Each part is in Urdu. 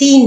3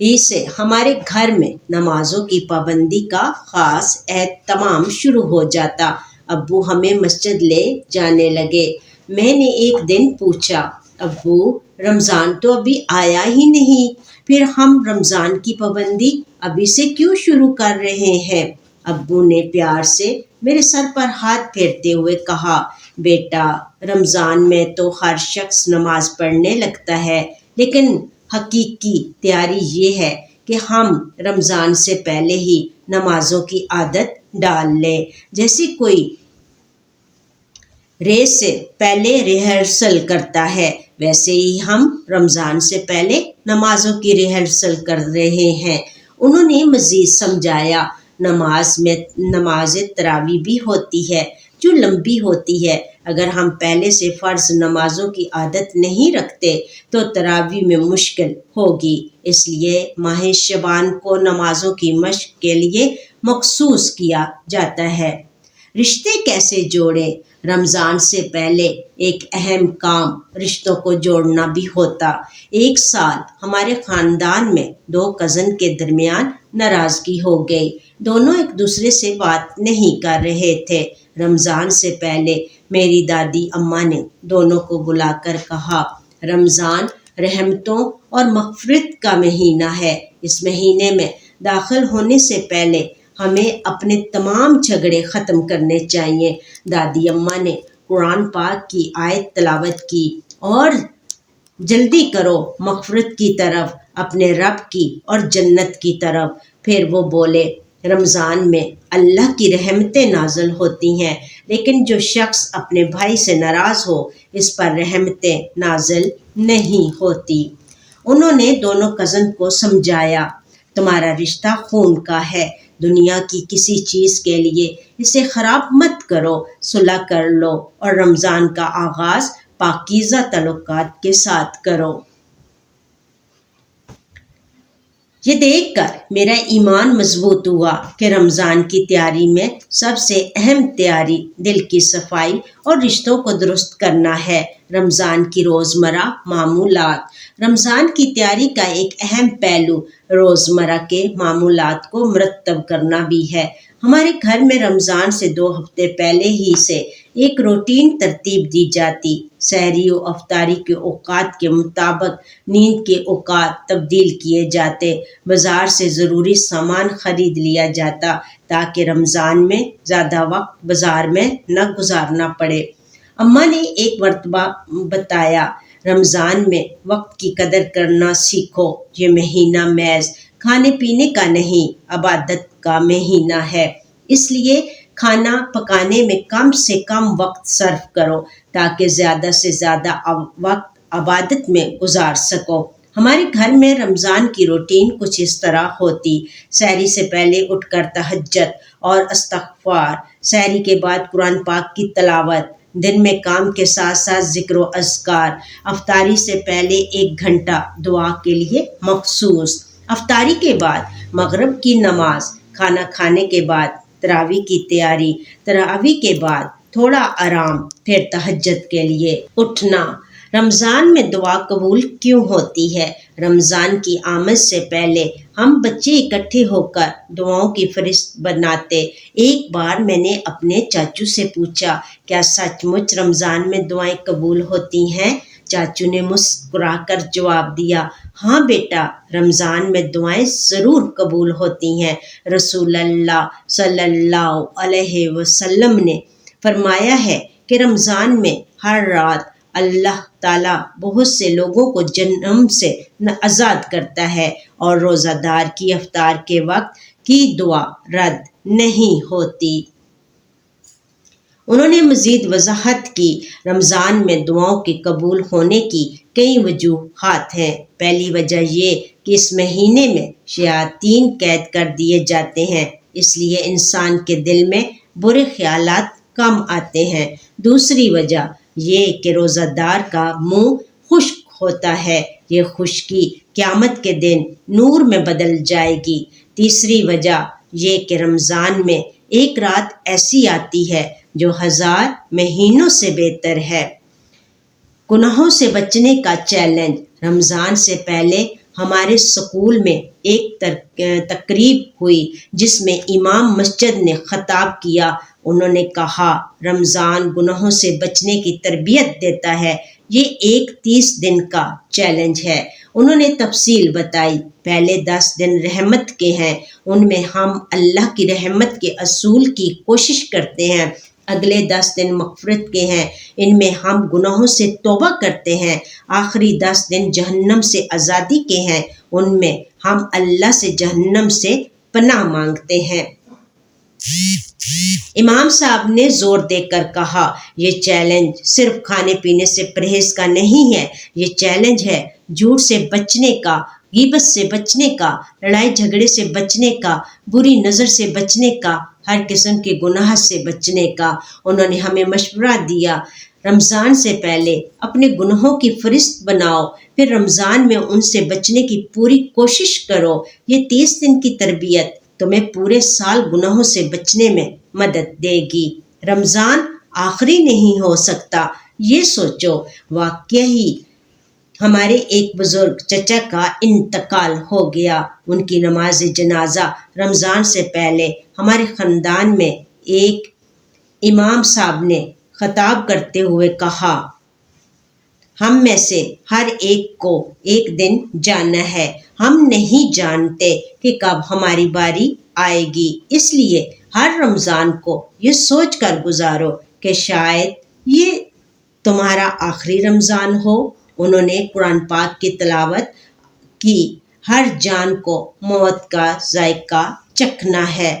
سے ہمارے گھر میں نمازوں کی پابندی کا خاص اہتمام شروع ہو جاتا۔ ابو ہمیں مسجد لے جانے لگے۔ میں نے ایک دن پوچھا، ابو رمضان تو ابھی آیا ہی نہیں، پھر ہم رمضان کی پابندی ابھی سے کیوں شروع کر رہے ہیں؟ ابو نے پیار سے میرے سر پر ہاتھ پھیرتے ہوئے کہا، بیٹا رمضان میں تو ہر شخص نماز پڑھنے لگتا ہے، لیکن حقیقی تیاری یہ ہے کہ ہم رمضان سے پہلے ہی نمازوں کی عادت ڈال لیں۔ جیسے کوئی ریس سے پہلے ریہرسل کرتا ہے، ویسے ہی ہم رمضان سے پہلے نمازوں کی ریہرسل کر رہے ہیں۔ انہوں نے مزید سمجھایا، نماز تراویح بھی ہوتی ہے جو لمبی ہوتی ہے۔ اگر ہم پہلے سے فرض نمازوں کی عادت نہیں رکھتے تو تراویح میں مشکل ہوگی۔ اس لیے ماہ شعبان کو نمازوں کی مشق کے لیے مخصوص کیا جاتا ہے۔ رشتے کیسے جوڑیں؟ رمضان سے پہلے ایک اہم کام رشتوں کو جوڑنا بھی ہوتا۔ ایک سال ہمارے خاندان میں 2 کزن کے درمیان ناراضگی ہو گئی۔ دونوں ایک دوسرے سے بات نہیں کر رہے تھے۔ رمضان سے پہلے میری دادی اماں نے دونوں کو بلا کر کہا، رمضان رحمتوں اور مغفرت کا مہینہ ہے۔ اس مہینے میں داخل ہونے سے پہلے ہمیں اپنے تمام جھگڑے ختم کرنے چاہیے۔ دادی اماں نے قرآن پاک کی آیت تلاوت کی اور جلدی کرو مغفرت کی طرف، اپنے رب کی اور جنت کی طرف۔ پھر وہ بولے، رمضان میں اللہ کی رحمتیں نازل ہوتی ہیں، لیکن جو شخص اپنے بھائی سے ناراض ہو اس پر رحمتیں نازل نہیں ہوتی۔ انہوں نے دونوں کزن کو سمجھایا، تمہارا رشتہ خون کا ہے، دنیا کی کسی چیز کے لیے اسے خراب مت کرو، صلح کر لو اور رمضان کا آغاز پاکیزہ تعلقات کے ساتھ کرو۔ یہ دیکھ کر میرا ایمان مضبوط ہوا کہ رمضان کی تیاری میں سب سے اہم تیاری دل کی صفائی اور رشتوں کو درست کرنا ہے۔ رمضان کی روزمرہ معمولات۔ رمضان کی تیاری کا ایک اہم پہلو روزمرہ کے معمولات کو مرتب کرنا بھی ہے۔ ہمارے گھر میں رمضان سے 2 ہفتے پہلے ہی سے ایک روٹین ترتیب دی جاتی۔ سحری و افطاری کے اوقات کے مطابق نیند کے اوقات تبدیل کیے جاتے، بازار سے ضروری سامان خرید لیا جاتا تاکہ رمضان میں زیادہ وقت بازار میں نہ گزارنا پڑے۔ اماں نے ایک مرتبہ بتایا، رمضان میں وقت کی قدر کرنا سیکھو، یہ مہینہ محض کھانے پینے کا نہیں، عبادت کا مہینہ ہے۔ اس لیے کھانا پکانے میں کم سے کم وقت صرف کرو تاکہ زیادہ سے زیادہ وقت عبادت میں گزار سکو۔ ہمارے گھر میں رمضان کی روٹین کچھ اس طرح ہوتی۔ سحری سے پہلے اٹھ کر تہجد اور استغفار، سحری کے بعد قرآن پاک کی تلاوت، دن میں کام کے ساتھ ساتھ ذکر و اذکار، افطاری سے پہلے 1 گھنٹہ دعا کے لیے مخصوص، افطاری کے بعد مغرب کی نماز، کھانا کھانے کے بعد تراویح کی تیاری، تراویح کے بعد تھوڑا آرام، پھر تہجد کے لیے اٹھنا۔ رمضان میں دعا قبول کیوں ہوتی ہے؟ رمضان کی آمد سے پہلے ہم بچے اکٹھے ہو کر دعاؤں کی فہرست بناتے۔ ایک بار میں نے اپنے چاچو سے پوچھا، کیا سچ مچ رمضان میں دعائیں قبول ہوتی ہیں؟ چاچو نے مسکرا کر جواب دیا، ہاں بیٹا، رمضان میں دعائیں ضرور قبول ہوتی ہیں۔ رسول اللہ صلی اللہ علیہ وسلم نے فرمایا ہے کہ رمضان میں ہر رات اللہ تعالیٰ بہت سے لوگوں کو جہنم سے آزاد کرتا ہے اور روزہ دار کی افطار کے وقت کی دعا رد نہیں ہوتی۔ انہوں نے مزید وضاحت کی، رمضان میں دعاؤں کے قبول ہونے کی کئی وجوہات ہیں۔ پہلی وجہ یہ کہ اس مہینے میں شیاطین قید کر دیے جاتے ہیں، اس لیے انسان کے دل میں برے خیالات کم آتے ہیں۔ دوسری وجہ یہ کہ روزہ دار کا منہ خشک ہوتا ہے، یہ خشکی قیامت کے دن نور میں بدل جائے گی۔ تیسری وجہ یہ کہ رمضان میں ایک رات ایسی آتی ہے جو 1000 مہینوں سے بہتر ہے۔ گناہوں سے بچنے کا چیلنج۔ رمضان سے پہلے ہمارے سکول میں ایک تقریب ہوئی جس میں امام مسجد نے خطاب کیا. انہوں نے کہا رمضان گناہوں سے بچنے کی تربیت دیتا ہے. یہ ایک 30 دن کا چیلنج ہے. انہوں نے تفصیل بتائی. پہلے 10 دن رحمت کے ہیں، ان میں ہم اللہ کی رحمت کے اصول کی کوشش کرتے ہیں. اگلے 10 دن مغفرت کے ہیں، ان میں ہم گناہوں سے توبہ کرتے ہیں. آخری 10 دن جہنم سے آزادی کے ہیں، ان میں ہم اللہ سے جہنم سے پناہ مانگتے ہیں. امام صاحب نے زور دے کر کہا یہ چیلنج صرف کھانے پینے سے پرہیز کا نہیں ہے، یہ چیلنج ہے جھوٹ سے بچنے کا، غیبت سے بچنے کا، لڑائی جھگڑے سے بچنے کا، بری نظر سے بچنے کا، ہر قسم کے گناہ سے بچنے کا. انہوں نے ہمیں مشورہ دیا رمضان سے پہلے اپنے گناہوں کی فہرست بناؤ، پھر رمضان میں ان سے بچنے کی پوری کوشش کرو. یہ 30 دن کی تربیت تمہیں پورے سال گناہوں سے بچنے میں مدد دے گی. رمضان آخری نہیں ہو سکتا، یہ سوچو. واقعی ہمارے ایک بزرگ چچا کا انتقال ہو گیا. ان کی نماز جنازہ رمضان سے پہلے ہمارے خاندان میں ایک امام صاحب نے خطاب کرتے ہوئے کہا ہم میں سے ہر ایک کو ایک دن جانا ہے. ہم نہیں جانتے کہ کب ہماری باری آئے گی، اس لیے ہر رمضان کو یہ سوچ کر گزارو کہ شاید یہ تمہارا آخری رمضان ہو. انہوں نے قرآن پاک کی تلاوت کی. ہر جان کو موت کا ذائقہ چکھنا ہے،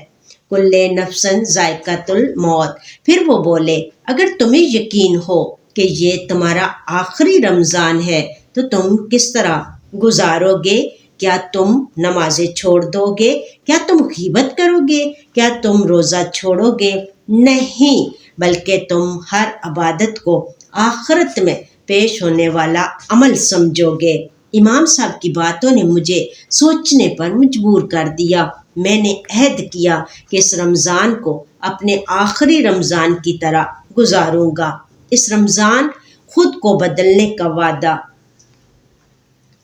کل نفسن ذائقۃ الموت. پھر وہ بولے اگر تمہیں یقین ہو کہ یہ تمہارا آخری رمضان ہے تو تم کس طرح گزارو گے؟ کیا تم نمازیں چھوڑ دو گے؟ کیا تم غیبت کرو گے؟ کیا تم روزہ چھوڑو گے؟ نہیں، بلکہ تم ہر عبادت کو آخرت میں پیش ہونے والا عمل سمجھو گے. امام صاحب کی باتوں نے مجھے سوچنے پر مجبور کر دیا. میں نے عہد کیا کہ اس رمضان کو اپنے آخری رمضان کی طرح گزاروں گا. اس رمضان خود کو بدلنے کا وعدہ.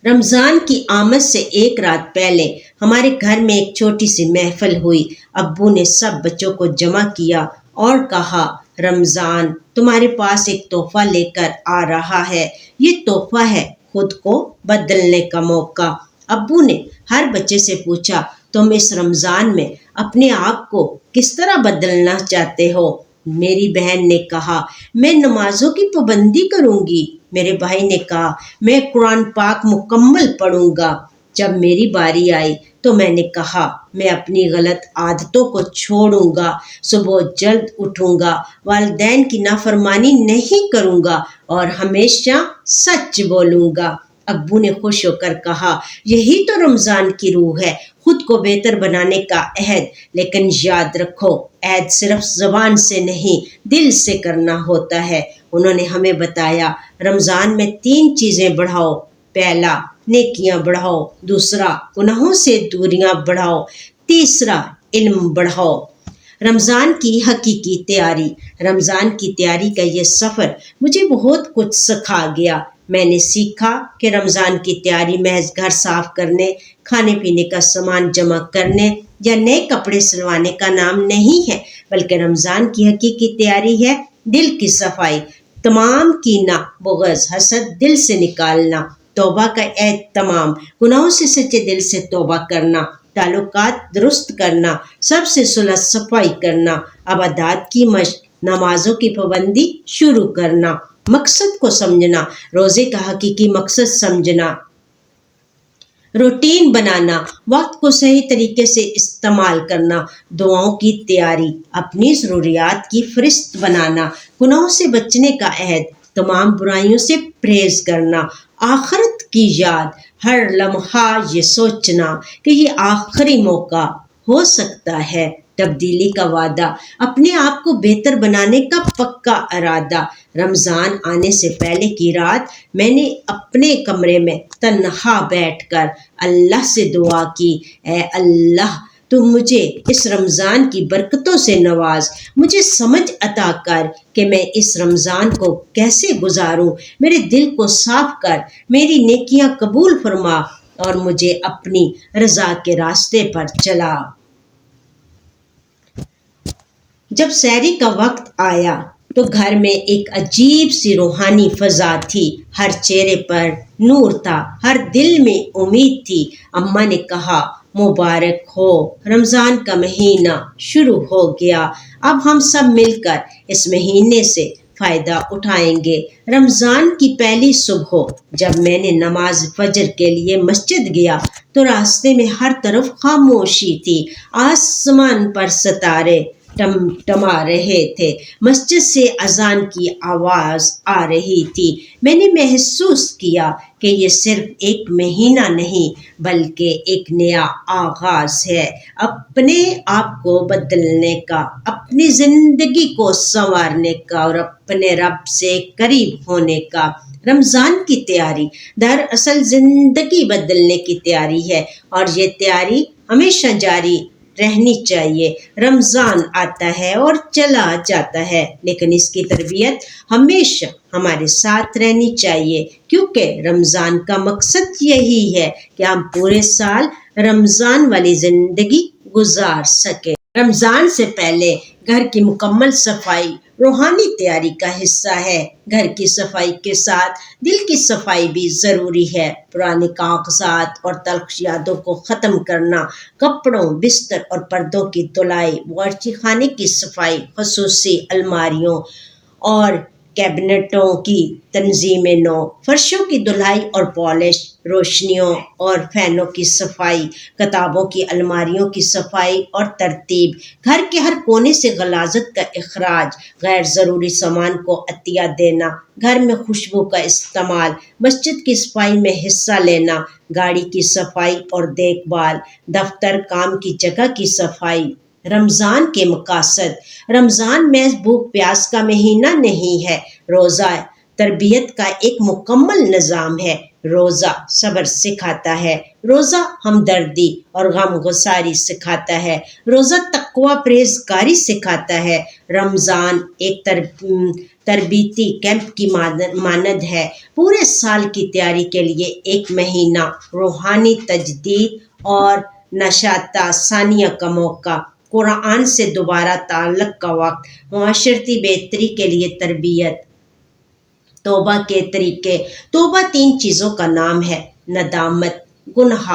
رمضان کی آمد سے ایک رات پہلے ہمارے گھر میں ایک چھوٹی سی محفل ہوئی. ابو نے سب بچوں کو جمع کیا اور کہا رمضان تمہارے پاس ایک تحفہ لے کر آ رہا ہے. یہ تحفہ ہے خود کو بدلنے کا موقع. ابو نے ہر بچے سے پوچھا تم اس رمضان میں اپنے آپ کو کس طرح بدلنا چاہتے ہو؟ میری بہن نے کہا میں نمازوں کی پابندی کروں گی. میرے بھائی نے کہا میں قرآن پاک مکمل پڑھوں گا. جب میری باری آئی تو میں نے کہا میں اپنی غلط عادتوں کو چھوڑوں گا، صبح جلد اٹھوں گا، والدین کی نافرمانی نہیں کروں گا اور ہمیشہ سچ بولوں گا. ابو نے خوش ہو کر کہا یہی تو رمضان کی روح ہے، خود کو بہتر بنانے کا عہد. لیکن یاد رکھو عہد صرف زبان سے نہیں دل سے کرنا ہوتا ہے. انہوں نے ہمیں بتایا رمضان میں 3 چیزیں بڑھاؤ. پہلا نیکیاں بڑھاؤ، دوسرا گناہوں سے دوریاں بڑھاؤ، تیسرا علم بڑھاؤ. رمضان کی حقیقی تیاری. رمضان کی تیاری کا یہ سفر مجھے بہت کچھ سکھا گیا. میں نے سیکھا کہ رمضان کی تیاری محض گھر صاف کرنے، کھانے پینے کا سامان جمع کرنے یا نئے کپڑے سلوانے کا نام نہیں ہے، بلکہ رمضان کی حقیقی تیاری ہے دل کی صفائی. تمام کینہ، بغض، حسد دل سے نکالنا، توبہ کا اہتمام، گناہوں سے سچے دل سے توبہ کرنا، تعلقات درست کرنا، سب سے صلح صفائی کرنا، عبادات کی مشق، نمازوں کی پابندی شروع کرنا، مقصد کو سمجھنا، روزے کا حقیقی مقصد سمجھنا، روٹین بنانا، وقت کو صحیح طریقے سے استعمال کرنا، دعاؤں کی تیاری، اپنی ضروریات کی فہرست بنانا، گناہوں سے بچنے کا عہد، تمام برائیوں سے پرہیز کرنا، آخرت کی یاد، ہر لمحہ یہ سوچنا کہ یہ آخری موقع ہو سکتا ہے، تبدیلی کا وعدہ، اپنے آپ کو بہتر بنانے کا پکا ارادہ. رمضان آنے سے پہلے کی رات میں نے اپنے کمرے میں تنہا بیٹھ کر اللہ سے دعا کی، اے اللہ تو مجھے اس رمضان کی برکتوں سے نواز، مجھے سمجھ عطا کر کہ میں اس رمضان کو کیسے گزاروں، میرے دل کو صاف کر، میری نیکیاں قبول فرما اور مجھے اپنی رضا کے راستے پر چلا۔ جب سحری کا وقت آیا تو گھر میں ایک عجیب سی روحانی فضا تھی، ہر چہرے پر نور تھا، ہر دل میں امید تھی۔ اماں نے کہا، مبارک ہو، رمضان کا مہینہ شروع ہو گیا، اب ہم سب مل کر اس مہینے سے فائدہ اٹھائیں گے۔ رمضان کی پہلی صبح جب میں نے نماز فجر کے لیے مسجد گیا تو راستے میں ہر طرف خاموشی تھی، آسمان پر ستارے ٹمٹما رہے تھے، مسجد سے اذان کی آواز آ رہی تھی۔ میں نے محسوس کیا کہ یہ صرف ایک مہینہ نہیں بلکہ ایک نیا آغاز ہے، اپنے آپ کو بدلنے کا، اپنی زندگی کو سنوارنے کا اور اپنے رب سے قریب ہونے کا۔ رمضان کی تیاری دراصل زندگی بدلنے کی تیاری ہے، اور یہ تیاری ہمیشہ جاری رہنی چاہیے۔ رمضان آتا ہے اور چلا جاتا ہے، لیکن اس کی تربیت ہمیشہ ہمارے ساتھ رہنی چاہیے، کیونکہ رمضان کا مقصد یہی ہے کہ ہم پورے سال رمضان والی زندگی گزار سکیں۔ رمضان سے پہلے گھر کی مکمل صفائی روحانی تیاری کا حصہ ہے۔ گھر کی صفائی کے ساتھ دل کی صفائی بھی ضروری ہے۔ پرانے کاغذات اور تلخ یادوں کو ختم کرنا، کپڑوں، بستر اور پردوں کی دھلائی، باورچی خانے کی صفائی، خصوصی الماریوں اور کیبنٹوں کی تنظیم نو، فرشوں کی دھلائی اور پالش، روشنیوں اور فینوں کی صفائی، کتابوں کی الماریوں کی صفائی اور ترتیب، گھر کے ہر کونے سے غلاظت کا اخراج، غیر ضروری سامان کو عطیہ دینا، گھر میں خوشبو کا استعمال، مسجد کی صفائی میں حصہ لینا، گاڑی کی صفائی اور دیکھ بھال، دفتر کام کی جگہ کی صفائی۔ رمضان کے مقاصد۔ رمضان محض بھوک پیاس کا مہینہ نہیں ہے، روزہ تربیت کا ایک مکمل نظام ہے۔ روزہ صبر سکھاتا ہے، روزہ ہمدردی اور غم گساری سکھاتا ہے، روزہ تقوی پرہیزگاری سکھاتا ہے۔ رمضان ایک تربیتی کیمپ کی مانند ہے، پورے سال کی تیاری کے لیے ایک مہینہ، روحانی تجدید اور نشاط ثانیہ کا موقع، قرآن سے دوبارہ تعلق کا وقت، معاشرتی بہتری کے لیے تربیت۔ توبہ کے طریقے۔ توبہ 3 چیزوں کا نام ہے: ندامت، گناہ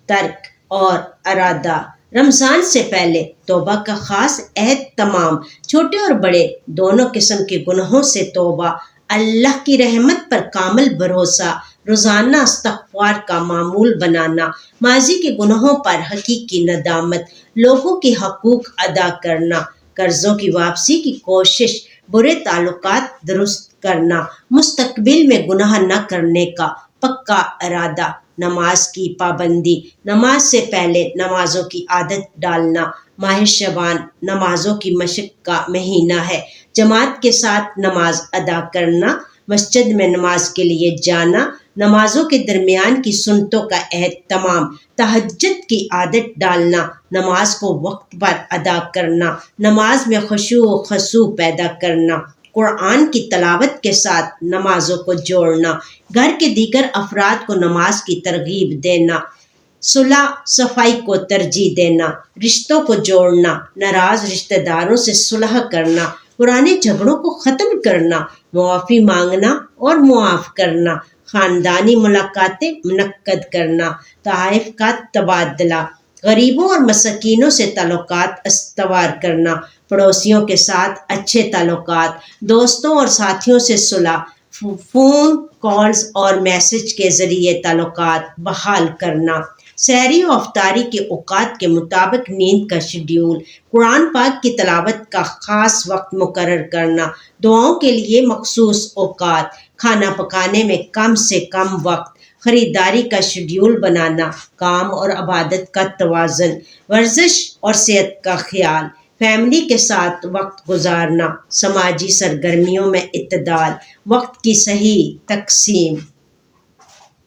ترک اور ارادہ۔ رمضان سے پہلے توبہ کا خاص عہد تمام چھوٹے اور بڑے دونوں قسم کے گناہوں سے توبہ، اللہ کی رحمت پر کامل بھروسہ، روزانہ استغفار کا معمول بنانا، ماضی کے گناہوں پر حقیقی ندامت، لوگوں کے حقوق ادا کرنا، قرضوں کی واپسی کی کوشش، برے تعلقات درست کرنا، مستقبل میں گناہ نہ کرنے کا پکا ارادہ، نماز کی پابندی، نماز سے پہلے نمازوں کی عادت ڈالنا۔ ماہ شعبان نمازوں کی مشق کا مہینہ ہے، جماعت کے ساتھ نماز ادا کرنا، مسجد میں نماز کے لیے جانا، نمازوں کے درمیان کی سنتوں کا اہتمام، تہجد کی عادت ڈالنا، نماز کو وقت پر ادا کرنا، نماز میں خشوع و خضوع پیدا کرنا، قرآن کی تلاوت کے ساتھ نمازوں کو جوڑنا، گھر کے دیگر افراد کو نماز کی ترغیب دینا، صلح صفائی کو ترجیح دینا، رشتوں کو جوڑنا، ناراض رشتہ داروں سے صلح کرنا، پرانے جھگڑوں کو ختم کرنا، معافی مانگنا اور معاف کرنا، خاندانی ملاقاتیں منعقد کرنا، تحائف کا تبادلہ، غریبوں اور مساکینوں سے تعلقات استوار کرنا، پڑوسیوں کے ساتھ اچھے تعلقات، دوستوں اور ساتھیوں سے صلح، فون کالز اور میسج کے ذریعے تعلقات بحال کرنا، سحری و افطاری کے اوقات کے مطابق نیند کا شیڈول، قرآن پاک کی تلاوت کا خاص وقت مقرر کرنا، دعاؤں کے لیے مخصوص اوقات، کھانا پکانے میں کم سے کم وقت، خریداری کا شیڈول بنانا، کام اور عبادت کا توازن، ورزش اور صحت کا خیال، فیملی کے ساتھ وقت گزارنا، سماجی سرگرمیوں میں اعتدال، وقت کی صحیح تقسیم۔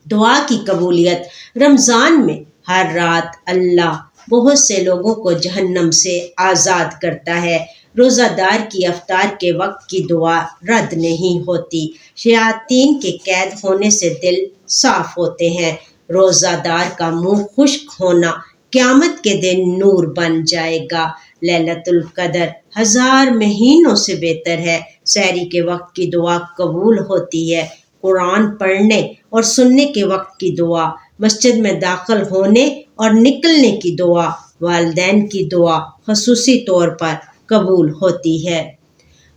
دعا کی قبولیت۔ رمضان میں ہر رات اللہ بہت سے لوگوں کو جہنم سے آزاد کرتا ہے۔ روزہ دار کی افطار کے وقت کی دعا رد نہیں ہوتی۔ شیاطین کے قید ہونے سے دل صاف ہوتے ہیں، روزہ دار کا منہ خشک ہونا قیامت کے دن نور بن جائے گا۔ لیلۃ القدر 1000 مہینوں سے بہتر ہے۔ سحری کے وقت کی دعا قبول ہوتی ہے۔ قرآن پڑھنے اور سننے کے وقت کی دعا، مسجد میں داخل ہونے اور نکلنے کی دعا، والدین کی دعا خصوصی طور پر قبول ہوتی ہے۔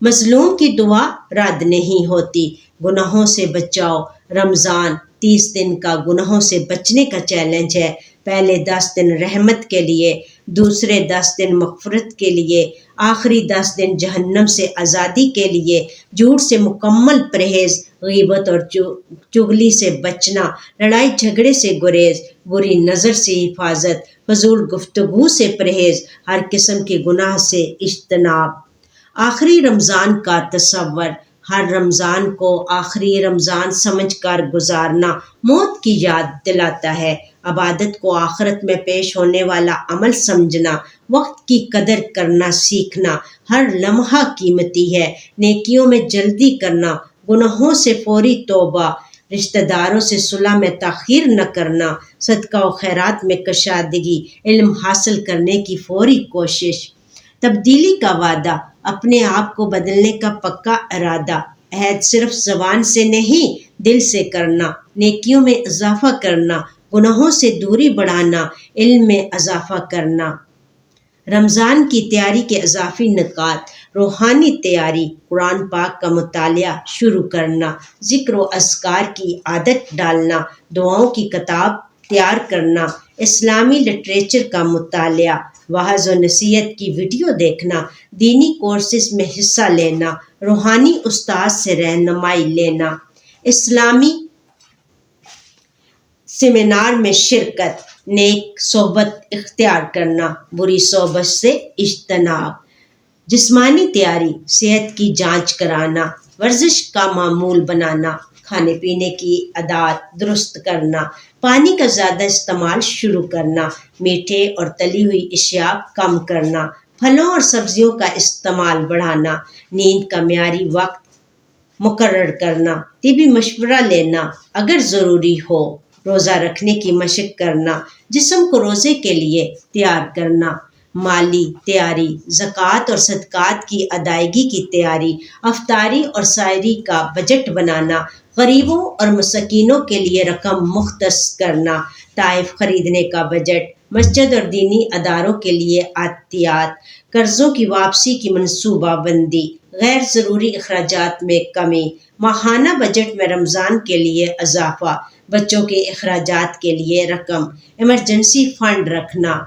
مظلوم کی دعا رد نہیں ہوتی۔ گناہوں سے بچاؤ۔ رمضان 30 دن کا گناہوں سے بچنے کا چیلنج ہے۔ پہلے 10 دن رحمت کے لیے، دوسرے 10 دن مغفرت کے لیے، آخری 10 دن جہنم سے آزادی کے لیے۔ جھوٹ سے مکمل پرہیز، غیبت اور چغلی سے بچنا، لڑائی جھگڑے سے گریز، بری نظر سے حفاظت، فضول گفتگو سے پرہیز، ہر قسم کے گناہ سے اجتناب۔ آخری رمضان کا تصور، ہر رمضان کو آخری رمضان سمجھ کر گزارنا موت کی یاد دلاتا ہے۔ عبادت کو آخرت میں پیش ہونے والا عمل سمجھنا، وقت کی قدر کرنا سیکھنا، ہر لمحہ قیمتی ہے۔ نیکیوں میں جلدی کرنا، گناہوں سے فوری توبہ، رشتہ داروں سے صلح میں تاخیر نہ کرنا، صدقہ و خیرات میں کشادگی، علم حاصل کرنے کی فوری کوشش، تبدیلی کا وعدہ، اپنے آپ کو بدلنے کا پکا ارادہ، عہد صرف زبان سے نہیں دل سے کرنا، نیکیوں میں اضافہ کرنا، گناہوں سے دوری بڑھانا، علم میں اضافہ کرنا۔ رمضان کی تیاری کے اضافی نکات: روحانی تیاری، قرآن پاک کا مطالعہ شروع کرنا، ذکر و اذکار کی عادت ڈالنا، دعاؤں کی کتاب تیار کرنا، اسلامی لٹریچر کا مطالعہ، وعظ و نصیحت کی ویڈیو دیکھنا، دینی کورسز میں حصہ لینا، روحانی استاد سے رہنمائی لینا، اسلامی سیمینار میں شرکت، نیک صحبت اختیار کرنا، بری صحبت سے اجتناب۔ جسمانی تیاری، صحت کی جانچ کرانا، ورزش کا معمول بنانا، کھانے پینے کی عادات درست کرنا، پانی کا زیادہ استعمال شروع کرنا، میٹھے اور تلی ہوئی اشیاء کم کرنا، پھلوں اور سبزیوں کا استعمال بڑھانا، نیند کا معیاری وقت مقرر کرنا، طبی مشورہ لینا اگر ضروری ہو، روزہ رکھنے کی مشق کرنا، جسم کو روزے کے لیے تیار کرنا، مالی تیاری، زکوٰۃ اور صدقات کی ادائیگی کی تیاری، افطاری اور سحری کا بجٹ بنانا، غریبوں اور مسکینوں کے لیے رقم مختص کرنا، تحائف خریدنے کا بجٹ، مسجد اور دینی اداروں کے لیے عطیات، قرضوں کی واپسی کی منصوبہ بندی، غیر ضروری اخراجات میں کمی، ماہانہ بجٹ میں رمضان کے لیے اضافہ، بچوں کے اخراجات کے لیے رقم، ایمرجنسی فنڈ رکھنا۔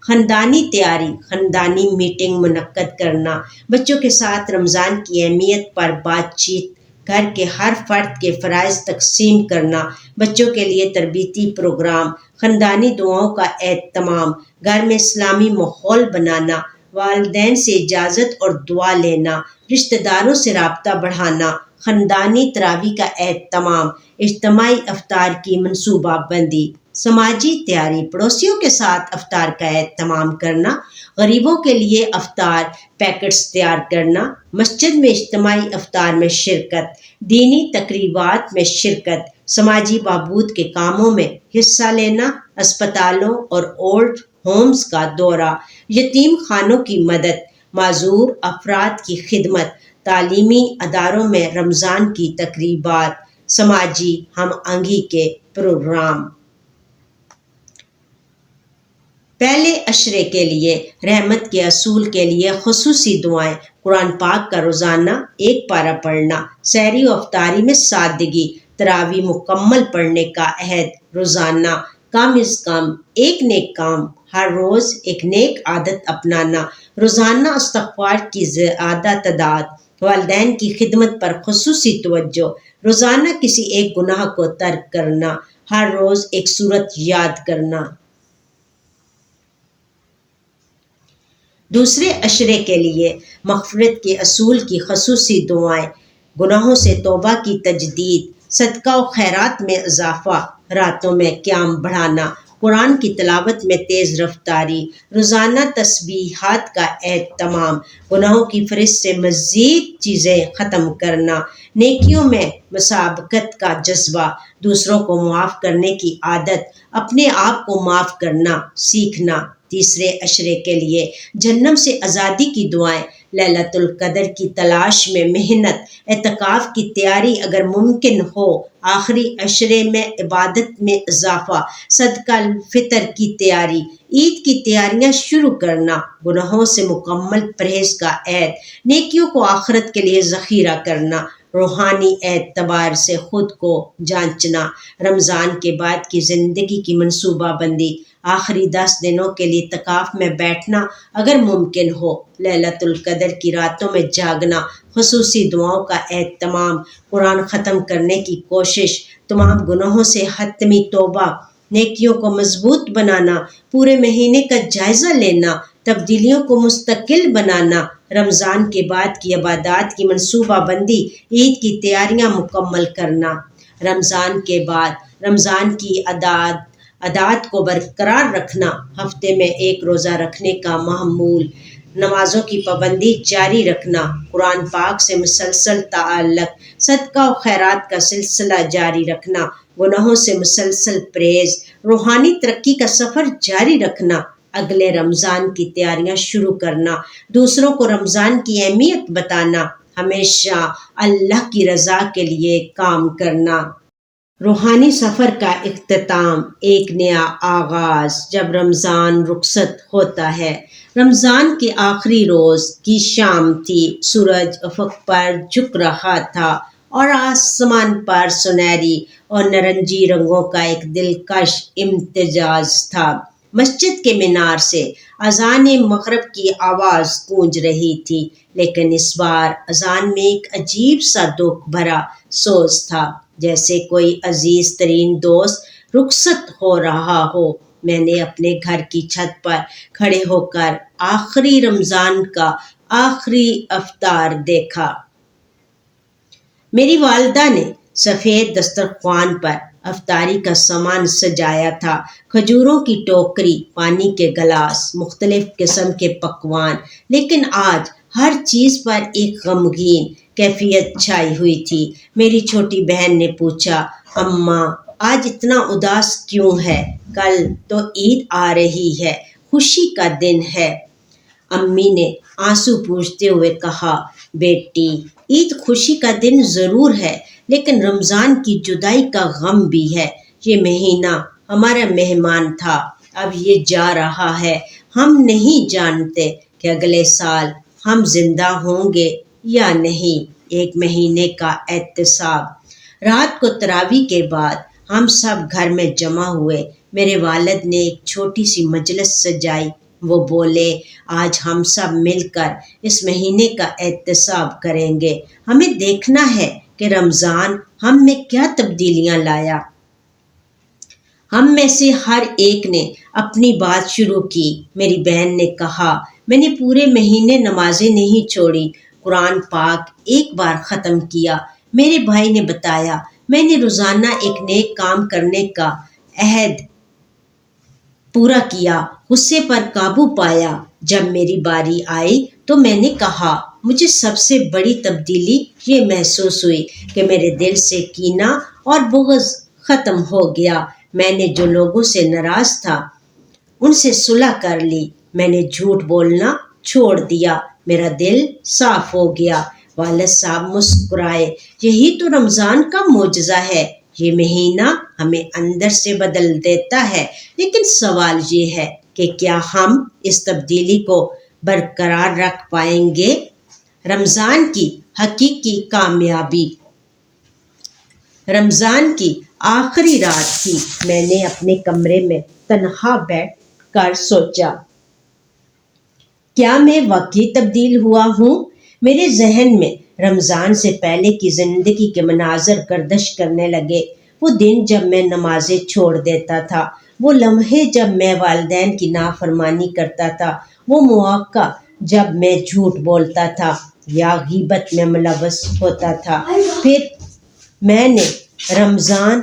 خاندانی تیاری، خاندانی میٹنگ منعقد کرنا، بچوں کے ساتھ رمضان کی اہمیت پر بات چیت، گھر کے ہر فرد کے فرائض تقسیم کرنا، بچوں کے لیے تربیتی پروگرام، خاندانی دعاؤں کا اہتمام، گھر میں اسلامی ماحول بنانا، والدین سے اجازت اور دعا لینا، رشتہ داروں سے رابطہ بڑھانا، خاندانی تراویح کا اہتمام، اجتماعی افطار کی منصوبہ بندی۔ سماجی تیاری، پڑوسیوں کے ساتھ افطار کا اہتمام کرنا، غریبوں کے لیے افطار پیکٹس تیار کرنا، مسجد میں اجتماعی افطار میں شرکت، دینی تقریبات میں شرکت، سماجی بہبود کے کاموں میں حصہ لینا، اسپتالوں اور اولڈ ہومز کا دورہ، یتیم خانوں کی مدد، معذور افراد کی خدمت، تعلیمی اداروں میں رمضان کی تقریبات، سماجی ہم آہنگی کے پروگرام۔ پہلے عشرے کے لیے، رحمت کے اصول کے لیے خصوصی دعائیں، قرآن پاک کا روزانہ 1 پارہ پڑھنا، سحری و افطاری میں سادگی، تراویح مکمل پڑھنے کا عہد، روزانہ کم از کم 1 نیک کام، ہر روز ایک نیک عادت اپنانا، روزانہ استغفار کی زیادہ تعداد، والدین کی خدمت پر خصوصی توجہ، روزانہ کسی ایک گناہ کو ترک کرنا، ہر روز ایک سورت یاد کرنا۔ دوسرے عشرے کے لیے، مغفرت کے اصول کی خصوصی دعائیں، گناہوں سے توبہ کی تجدید، صدقہ و خیرات میں اضافہ، راتوں میں قیام بڑھانا، قرآن کی تلاوت میں تیز رفتاری، روزانہ تسبیحات کا اہتمام، گناہوں کی فہرست سے مزید چیزیں ختم کرنا، نیکیوں میں مسابقت کا جذبہ، دوسروں کو معاف کرنے کی عادت، اپنے آپ کو معاف کرنا سیکھنا، تیسرے عشرے کے لیے جہنم سے آزادی کی دعائیں، لیلۃ القدر کی تلاش میں محنت، اعتکاف کی تیاری اگر ممکن ہو، آخری عشرے میں عبادت میں اضافہ، صدقہ الفطر کی تیاری، عید کی تیاریاں شروع کرنا، گناہوں سے مکمل پرہیز کا عہد، نیکیوں کو آخرت کے لیے ذخیرہ کرنا، روحانی اعتبار سے خود کو جانچنا، رمضان کے بعد کی زندگی کی منصوبہ بندی، آخری 10 دنوں کے لیے اعتکاف میں بیٹھنا اگر ممکن ہو، لیلۃ القدر کی راتوں میں جاگنا، خصوصی دعاؤں کا اہتمام، قرآن ختم کرنے کی کوشش، تمام گناہوں سے حتمی توبہ، نیکیوں کو مضبوط بنانا، پورے مہینے کا جائزہ لینا، تبدیلیوں کو مستقل بنانا، رمضان کے بعد کی عبادات کی منصوبہ بندی، عید کی تیاریاں مکمل کرنا، رمضان کے بعد رمضان کی عادات کو برقرار رکھنا، ہفتے میں 1 روزہ رکھنے کا معمول، نمازوں کی پابندی جاری رکھنا، قرآن پاک سے مسلسل تعلق، صدقہ و خیرات کا سلسلہ جاری رکھنا، گناہوں سے مسلسل پرہیز، روحانی ترقی کا سفر جاری رکھنا، اگلے رمضان کی تیاریاں شروع کرنا، دوسروں کو رمضان کی اہمیت بتانا، ہمیشہ اللہ کی رضا کے لیے کام کرنا۔ روحانی سفر کا اختتام، ایک نیا آغاز جب رمضان رخصت ہوتا ہے۔ رمضان کے آخری روز کی شام تھی، سورج افق پر جھک رہا تھا اور آسمان پر سنہری اور نارنجی رنگوں کا ایک دلکش امتزاج تھا۔ مسجد کے مینار سے اذان مغرب کی آواز گونج رہی تھی، لیکن اس بار اذان میں ایک عجیب سا دکھ بھرا سوز تھا، جیسے کوئی عزیز ترین دوست رخصت ہو رہا ہو۔ میں نے اپنے گھر کی چھت پر کھڑے ہو کر آخری رمضان کا آخری افطار دیکھا۔ میری والدہ نے سفید دسترخوان پر افطاری کا سامان سجایا تھا، کھجوروں کی ٹوکری، پانی کے گلاس، مختلف قسم کے پکوان، لیکن آج ہر چیز پر ایک غمگین کیفیت چھائی ہوئی تھی۔ میری چھوٹی بہن نے پوچھا، اماں آج اتنا اداس کیوں ہے؟ کل تو عید آ رہی ہے، خوشی کا دن ہے۔ امی نے آنسو پوچھتے ہوئے کہا، بیٹی عید خوشی کا دن ضرور ہے، لیکن رمضان کی جدائی کا غم بھی ہے۔ یہ مہینہ ہمارا مہمان تھا، اب یہ جا رہا ہے۔ ہم نہیں جانتے کہ اگلے سال ہم زندہ ہوں گے یا نہیں۔ ایک مہینے کا احتساب۔ رات کو تراویح کے بعد ہم سب گھر میں جمع ہوئے۔ میرے والد نے ایک چھوٹی سی مجلس سجائی۔ وہ بولے، آج ہم سب مل کر اس مہینے کا احتساب کریں گے۔ ہمیں دیکھنا ہے کہ رمضان ہم میں کیا تبدیلیاں لایا۔ ہم میں سے ہر ایک نے اپنی بات شروع کی۔ میری بہن نے کہا، میں نے پورے مہینے نمازیں نہیں چھوڑی، قرآن پاک ایک بار ختم کیا۔ میرے بھائی نے بتایا، میں نے روزانہ ایک نیک کام کرنے کا عہد پورا کیا، غصے پر قابو پایا۔ جب میری باری آئی تو میں نے کہا، مجھے سب سے بڑی تبدیلی یہ محسوس ہوئی کہ میرے دل سے کینہ اور بغض ختم ہو گیا۔ میں نے جو لوگوں سے ناراض تھا ان سے صلح کر لی۔ میں نے جھوٹ بولنا چھوڑ دیا، میرا دل صاف ہو گیا۔ والد صاحب مسکرائے، یہی تو رمضان کا معجزہ ہے، یہ مہینہ ہمیں اندر سے بدل دیتا ہے۔ لیکن سوال یہ ہے کہ کیا ہم اس تبدیلی کو برقرار رکھ پائیں گے؟ رمضان کی حقیقی کامیابی۔ رمضان کی آخری رات تھی۔ میں نے اپنے کمرے میں تنہا بیٹھ کر سوچا، کیا میں واقعی تبدیل ہوا ہوں؟ میرے ذہن میں رمضان سے پہلے کی زندگی کے مناظر گردش کرنے لگے۔ وہ دن جب میں نمازیں چھوڑ دیتا تھا، وہ لمحے جب میں والدین کی نافرمانی کرتا تھا، وہ مواقع جب میں جھوٹ بولتا تھا یا غیبت میں ملوث ہوتا تھا۔ پھر میں نے رمضان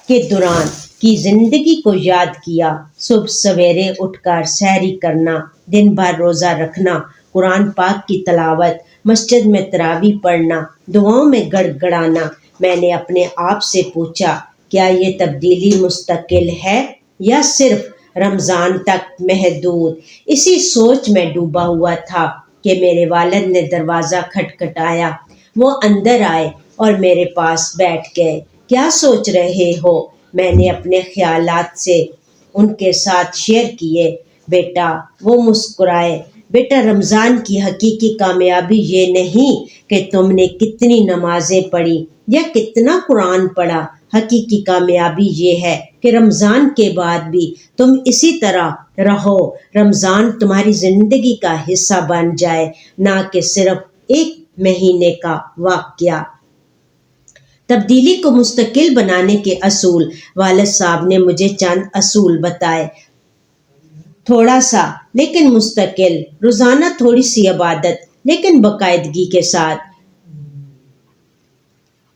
کے دوران کی زندگی کو یاد کیا۔ صبح سویرے اٹھ کر سحری کرنا، دن بھر روزہ رکھنا، قرآن پاک کی تلاوت، مسجد میں تراویح پڑھنا، دعاؤں میں گڑ گڑانا۔ میں نے اپنے آپ سے پوچھا، کیا یہ تبدیلی مستقل ہے یا صرف رمضان تک محدود؟ اسی سوچ میں ڈوبا ہوا تھا کہ میرے والد نے دروازہ کھٹکھٹایا۔ وہ اندر آئے اور میرے پاس بیٹھ گئے۔ کیا سوچ رہے ہو؟ میں نے اپنے خیالات سے ان کے ساتھ شیئر کیے۔ بیٹا، وہ مسکرائے۔ بیٹا، رمضان کی حقیقی کامیابی یہ نہیں کہ تم نے کتنی نمازیں پڑھی یا کتنا قرآن پڑھا۔ حقیقی کامیابی یہ ہے کہ رمضان کے بعد بھی تم اسی طرح رہو، رمضان تمہاری زندگی کا حصہ بن جائے، نہ کہ صرف ایک مہینے کا واقعہ۔ تبدیلی کو مستقل بنانے کے اصول۔ والد صاحب نے مجھے چند اصول بتائے۔ تھوڑا سا لیکن مستقل، روزانہ تھوڑی سی عبادت لیکن باقاعدگی کے ساتھ،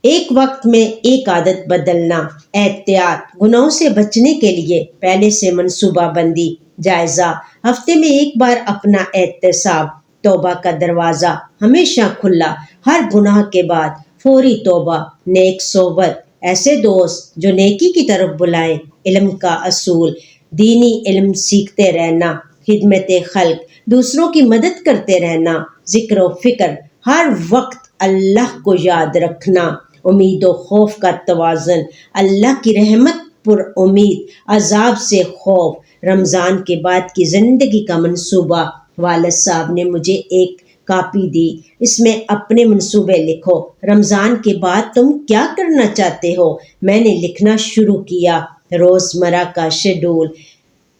ایک وقت میں ایک عادت بدلنا، احتیاط، گناہوں سے بچنے کے لیے پہلے سے منصوبہ بندی، جائزہ، ہفتے میں ایک بار اپنا احتساب، توبہ کا دروازہ ہمیشہ کھلا، ہر گناہ کے بعد فوری توبہ، نیک صحبت، ایسے دوست جو نیکی کی طرف بلائیں، علم کا اصول، دینی علم سیکھتے رہنا، خدمت خلق، دوسروں کی مدد کرتے رہنا، ذکر و فکر، ہر وقت اللہ کو یاد رکھنا، امید و خوف کا توازن، اللہ کی رحمت پر امید، عذاب سے خوف، رمضان کے بعد کی زندگی کا منصوبہ۔ والد صاحب نے مجھے ایک کاپی دی، اس میں اپنے منصوبے لکھو، رمضان کے بعد تم کیا کرنا چاہتے ہو؟ میں نے لکھنا شروع کیا۔ روزمرہ کا شیڈول،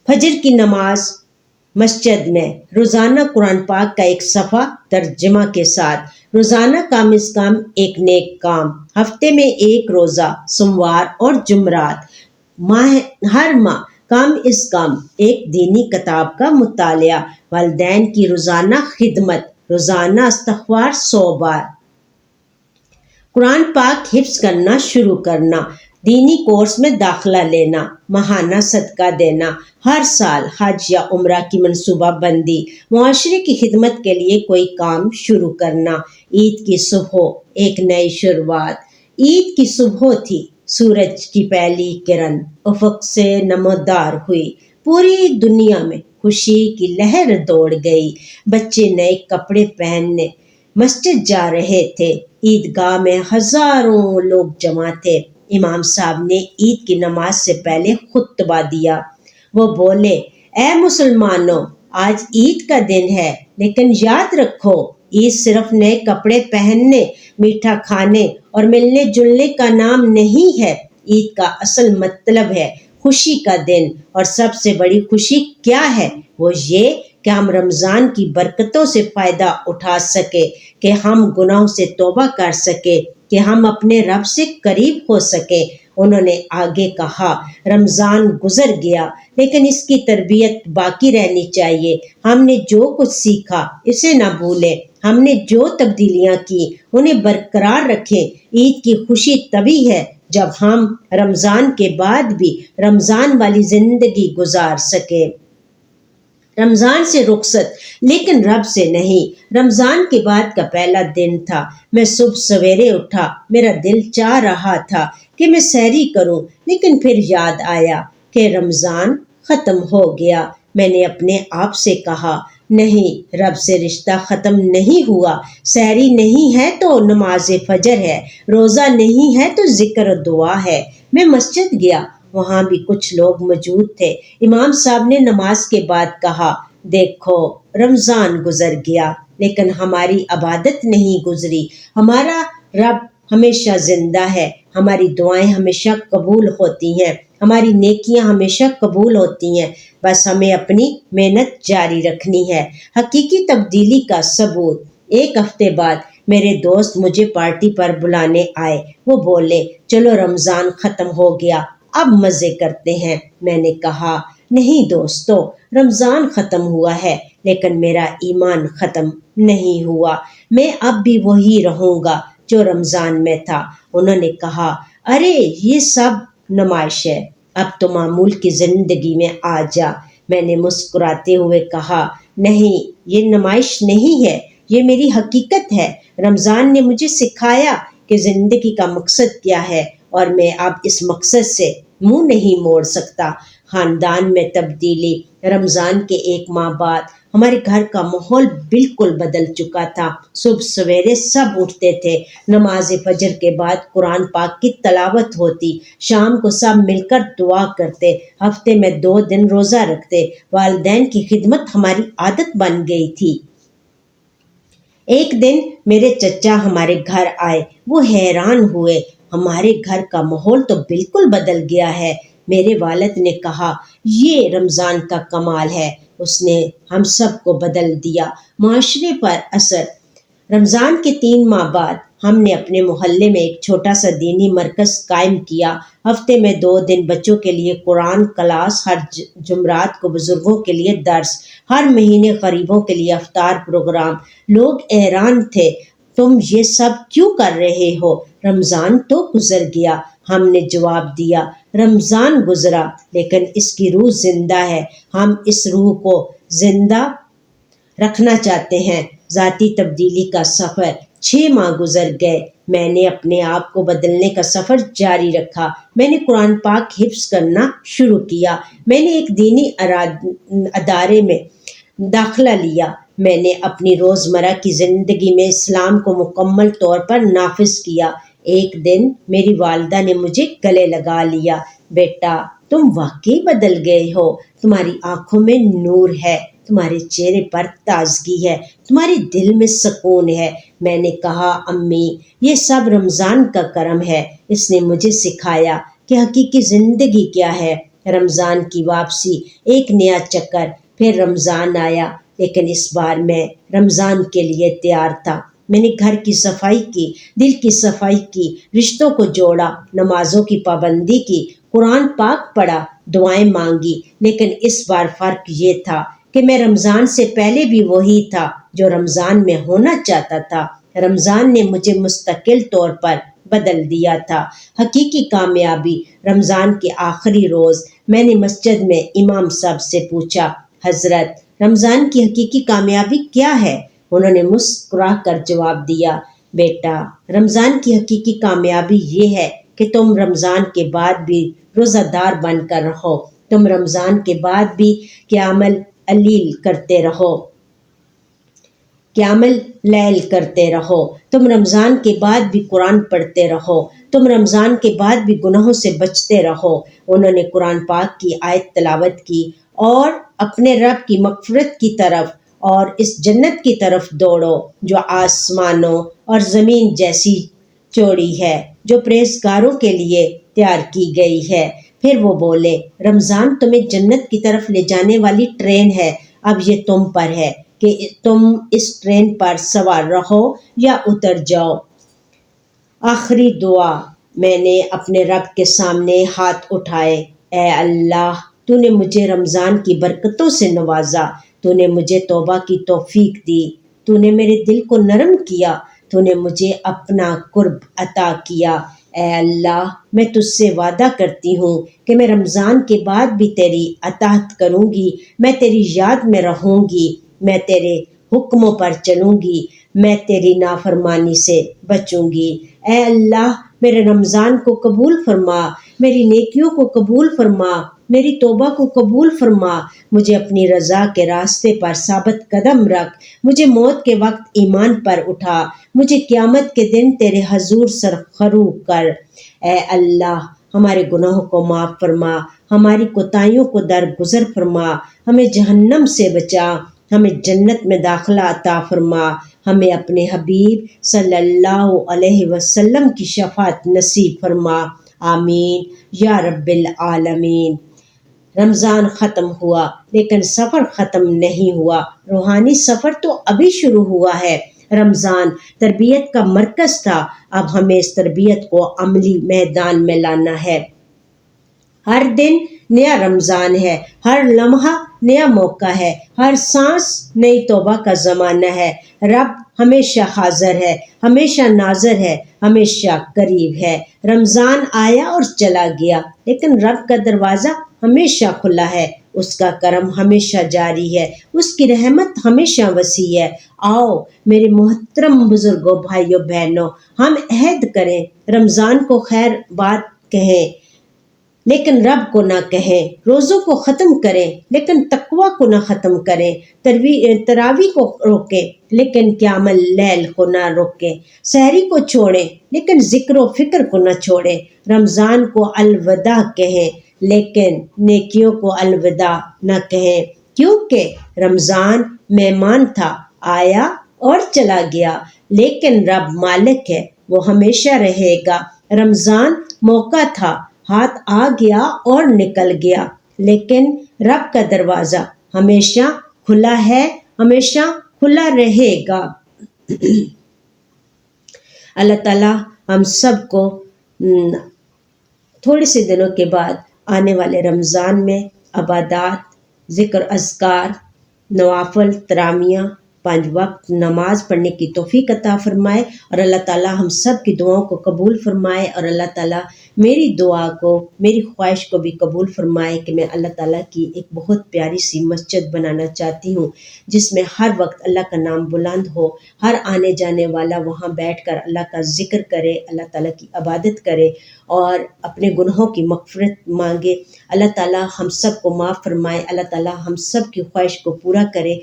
فجر کی نماز مسجد میں، روزانہ قرآن پاک کا ایک صفحہ ترجمہ کے ساتھ، روزانہ کم از کم ایک نیک کام، ہفتے میں ایک روزہ، سوموار اور جمعرات، ہر ماہ کم از کم ایک دینی کتاب کا مطالعہ، والدین کی روزانہ خدمت، روزانہ استغفار 100 بار، قرآن پاک حفظ کرنا شروع کرنا، دینی کورس میں داخلہ لینا، ماہانہ صدقہ دینا، ہر سال حج یا عمرہ کی منصوبہ بندی، معاشرے کی خدمت کے لیے کوئی کام شروع کرنا، عید کی صبح ایک نئی شروعات۔ عید کی صبح تھی، سورج کی پہلی کرن افق سے نمودار ہوئی، پوری دنیا میں خوشی کی لہر دوڑ گئی، بچے نئے کپڑے پہننے مسجد جا رہے تھے، عیدگاہ میں ہزاروں لوگ جمع تھے، امام صاحب نے عید کی نماز سے پہلے خطبہ دیا۔ وہ بولے، اے مسلمانوں، آج عید کا دن ہے، لیکن یاد رکھو، عید صرف نئے کپڑے پہننے، میٹھا کھانے اور ملنے جلنے کا نام نہیں ہے، عید کا اصل مطلب ہے خوشی کا دن، اور سب سے بڑی خوشی کیا ہے؟ وہ یہ کہ ہم رمضان کی برکتوں سے فائدہ اٹھا سکے، کہ ہم گناہوں سے توبہ کر سکے، کہ ہم اپنے رب سے قریب ہو سکیں۔ انہوں نے آگے کہا، رمضان گزر گیا لیکن اس کی تربیت باقی رہنی چاہیے، ہم نے جو کچھ سیکھا اسے نہ بھولیں، ہم نے جو تبدیلیاں کی انہیں برقرار رکھیں۔ عید کی خوشی تبھی ہے جب ہم رمضان کے بعد بھی رمضان والی زندگی گزار سکیں۔ رمضان سے رخصت لیکن رب سے نہیں۔ رمضان کے بعد کا پہلا دن تھا، میں صبح سویرے اٹھا، میرا دل چاہ رہا تھا کہ میں سحری کروں، لیکن پھر یاد آیا کہ رمضان ختم ہو گیا۔ میں نے اپنے آپ سے کہا، نہیں، رب سے رشتہ ختم نہیں ہوا، سحری نہیں ہے تو نماز فجر ہے، روزہ نہیں ہے تو ذکر و دعا ہے۔ میں مسجد گیا، وہاں بھی کچھ لوگ موجود تھے۔ امام صاحب نے نماز کے بعد کہا، دیکھو، رمضان گزر گیا لیکن ہماری عبادت نہیں گزری، ہمارا رب ہمیشہ زندہ ہے، ہماری دعائیں ہمیشہ قبول ہوتی ہیں، ہماری نیکیاں ہمیشہ قبول ہوتی ہیں، بس ہمیں اپنی محنت جاری رکھنی ہے۔ حقیقی تبدیلی کا ثبوت، ایک ہفتے بعد میرے دوست مجھے پارٹی پر بلانے آئے، وہ بولے، چلو رمضان ختم ہو گیا، اب مزے کرتے ہیں۔ میں نے کہا، نہیں دوستو، رمضان ختم ہوا ہے لیکن میرا ایمان ختم نہیں ہوا، میں اب بھی وہی رہوں گا جو رمضان میں تھا۔ انہوں نے کہا، ارے یہ سب نمائش ہے، اب تو معمول کی زندگی میں آ جا۔ میں نے مسکراتے ہوئے کہا، نہیں، یہ نمائش نہیں ہے، یہ میری حقیقت ہے۔ رمضان نے مجھے سکھایا کہ زندگی کا مقصد کیا ہے، اور میں اب اس مقصد سے منہ نہیں موڑ سکتا۔ خاندان میں تبدیلی۔ رمضان کے 1 ماہ بعد ہمارے گھر کا ماحول بالکل بدل چکا تھا۔ صبح سویرے سب اٹھتے تھے، نماز فجر کے بعد قرآن پاک کی تلاوت ہوتی، شام کو سب مل کر دعا کرتے، ہفتے میں 2 دن روزہ رکھتے۔ والدین کی خدمت ہماری عادت بن گئی تھی۔ ایک دن میرے چچا ہمارے گھر آئے، وہ حیران ہوئے، ہمارے گھر کا ماحول تو بالکل بدل گیا ہے۔ میرے والد نے کہا، یہ رمضان کا کمال ہے، اس نے ہم سب کو بدل دیا۔ معاشرے پر اثر۔ رمضان کے 3 ماہ بعد ہم نے اپنے محلے میں ایک چھوٹا سا دینی مرکز قائم کیا۔ ہفتے میں 2 دن بچوں کے لیے قرآن کلاس، ہر جمعرات کو بزرگوں کے لیے درس، ہر مہینے غریبوں کے لیے افطار پروگرام۔ لوگ حیران تھے، تم یہ سب کیوں کر رہے ہو؟ رمضان تو گزر گیا۔ ہم نے جواب دیا، رمضان گزرا لیکن اس کی روح زندہ ہے، ہم اس روح کو زندہ رکھنا چاہتے ہیں۔ ذاتی تبدیلی کا سفر۔ 6 ماہ گزر گئے، میں نے اپنے آپ کو بدلنے کا سفر جاری رکھا۔ میں نے قرآن پاک حفظ کرنا شروع کیا، میں نے ایک دینی ادارے میں داخلہ لیا، میں نے اپنی روزمرہ کی زندگی میں اسلام کو مکمل طور پر نافذ کیا۔ ایک دن میری والدہ نے مجھے گلے لگا لیا، بیٹا تم واقعی بدل گئے ہو، تمہاری آنکھوں میں نور ہے، تمہارے چہرے پر تازگی ہے، تمہارے دل میں سکون ہے۔ میں نے کہا، امی یہ سب رمضان کا کرم ہے، اس نے مجھے سکھایا کہ حقیقی زندگی کیا ہے۔ رمضان کی واپسی، ایک نیا چکر، پھر رمضان آیا، لیکن اس بار میں رمضان کے لیے تیار تھا۔ میں نے گھر کی صفائی کی، دل کی صفائی کی، رشتوں کو جوڑا، نمازوں کی پابندی کی، قرآن پاک پڑھا، دعائیں مانگی۔ لیکن اس بار فرق یہ تھا کہ میں رمضان سے پہلے بھی وہی تھا جو رمضان میں ہونا چاہتا تھا۔ رمضان نے مجھے مستقل طور پر بدل دیا تھا۔ حقیقی کامیابی۔ رمضان کے آخری روز میں نے مسجد میں امام صاحب سے پوچھا، حضرت رمضان کی حقیقی کامیابی کیا ہے؟ انہوں نے مسکرا کر جواب دیا، بیٹا رمضان کی حقیقی کامیابی یہ ہے کہ تم رمضان کے بعد بھی روزہ دار بن کر رہو، تم رمضان کے بعد بھی قیام اللیل کرتے رہو، قیام اللیل کرتے رہو، تم رمضان کے بعد بھی قرآن پڑھتے رہو، تم رمضان کے بعد بھی گناہوں سے بچتے رہو۔ انہوں نے قرآن پاک کی آیت تلاوت کی اور اپنے رب کی مغفرت کی طرف اور اس جنت کی طرف دوڑو جو آسمانوں اور زمین جیسی چوڑی ہے، جو پرہیزگاروں کے لیے تیار کی گئی ہے۔ پھر وہ بولے، رمضان تمہیں جنت کی طرف لے جانے والی ٹرین ہے، اب یہ تم پر ہے کہ تم اس ٹرین پر سوار رہو یا اتر جاؤ۔ آخری دعا۔ میں نے اپنے رب کے سامنے ہاتھ اٹھائے، اے اللہ تو نے مجھے رمضان کی برکتوں سے نوازا، تو نے مجھے توبہ کی توفیق دی، تو نے میرے دل کو نرم کیا، تو نے مجھے اپنا قرب عطا کیا۔ اے اللہ میں تجھ سے وعدہ کرتی ہوں کہ میں رمضان کے بعد بھی تیری اطاعت کروں گی، میں تیری یاد میں رہوں گی، میں تیرے حکموں پر چلوں گی، میں تیری نافرمانی سے بچوں گی۔ اے اللہ میرے رمضان کو قبول فرما، میری نیکیوں کو قبول فرما، میری توبہ کو قبول فرما، مجھے اپنی رضا کے راستے پر ثابت قدم رکھ، مجھے موت کے وقت ایمان پر اٹھا، مجھے قیامت کے دن تیرے حضور سرخرو کر۔ اے اللہ ہمارے گناہوں کو معاف فرما، ہماری کوتاہیوں کو درگزر فرما، ہمیں جہنم سے بچا، ہمیں جنت میں داخلہ عطا فرما، ہمیں اپنے حبیب صلی اللہ علیہ وسلم کی شفاعت نصیب فرما، آمین یا رب العالمین۔ رمضان ختم ہوا لیکن سفر ختم نہیں ہوا، روحانی سفر تو ابھی شروع ہوا ہے۔ رمضان تربیت کا مرکز تھا، اب ہمیں اس تربیت کو عملی میدان میں لانا ہے۔ ہر دن نیا رمضان ہے، ہر لمحہ نیا موقع ہے، ہر سانس نئی توبہ کا زمانہ ہے۔ رب ہمیشہ حاضر ہے، ہمیشہ ناظر ہے، ہمیشہ قریب ہے۔ رمضان آیا اور چلا گیا، لیکن رب کا دروازہ ہمیشہ کھلا ہے، اس کا کرم ہمیشہ جاری ہے، اس کی رحمت ہمیشہ وسیع ہے۔ آؤ میرے محترم بزرگوں، بھائیوں بہنوں، ہم عہد کریں، رمضان کو خیر بات کہیں لیکن رب کو نہ کہیں، روزوں کو ختم کریں لیکن تقوی کو نہ ختم کریں، تراویح کو روکیں لیکن قیام اللیل کو نہ روکیں، سحری کو چھوڑیں لیکن ذکر و فکر کو نہ چھوڑیں، رمضان کو الوداع کہیں لیکن نیکیوں کو الوداع نہ کہیں، کیونکہ رمضان مہمان تھا، آیا اور چلا گیا، لیکن رب مالک ہے، وہ ہمیشہ رہے گا۔ رمضان موقع تھا، ہاتھ آ گیا اور نکل گیا، لیکن رب کا دروازہ ہمیشہ کھلا ہے، ہمیشہ کھلا رہے گا۔ اللہ تعالیٰ ہم سب کو تھوڑے سے دنوں کے بعد آنے والے رمضان میں عبادات، ذکر اذکار، نوافل، تراویح، 5 وقت نماز پڑھنے کی توفیق عطا فرمائے، اور اللہ تعالیٰ ہم سب کی دعاؤں کو قبول فرمائے، اور اللہ تعالیٰ میری دعا کو، میری خواہش کو بھی قبول فرمائے کہ میں اللہ تعالیٰ کی ایک بہت پیاری سی مسجد بنانا چاہتی ہوں، جس میں ہر وقت اللہ کا نام بلند ہو، ہر آنے جانے والا وہاں بیٹھ کر اللہ کا ذکر کرے، اللہ تعالیٰ کی عبادت کرے اور اپنے گناہوں کی مغفرت مانگے۔ اللہ تعالیٰ ہم سب کو معاف فرمائے، اللہ تعالیٰ ہم سب کی خواہش کو پورا کرے۔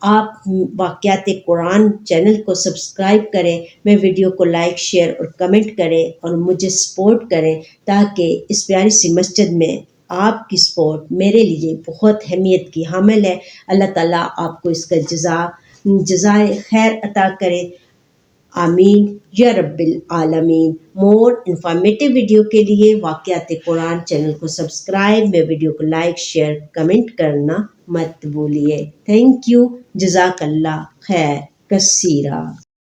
آپ واقعات قرآن چینل کو سبسکرائب کریں، میں ویڈیو کو لائک، شیئر اور کمنٹ کریں اور مجھے سپورٹ کریں، تاکہ اس پیاری سی مسجد میں آپ کی سپورٹ میرے لیے بہت اہمیت کی حامل ہے۔ اللہ تعالیٰ آپ کو اس کا جزائے خیر عطا کرے، آمین یا رب العالمین۔ مور انفارمیٹیو ویڈیو کے لیے واقعات قرآن چینل کو سبسکرائب، میں ویڈیو کو لائک، شیئر، کمنٹ کرنا مت بھولیے۔ تھینک یو، جزاک اللہ خیر کثیرہ۔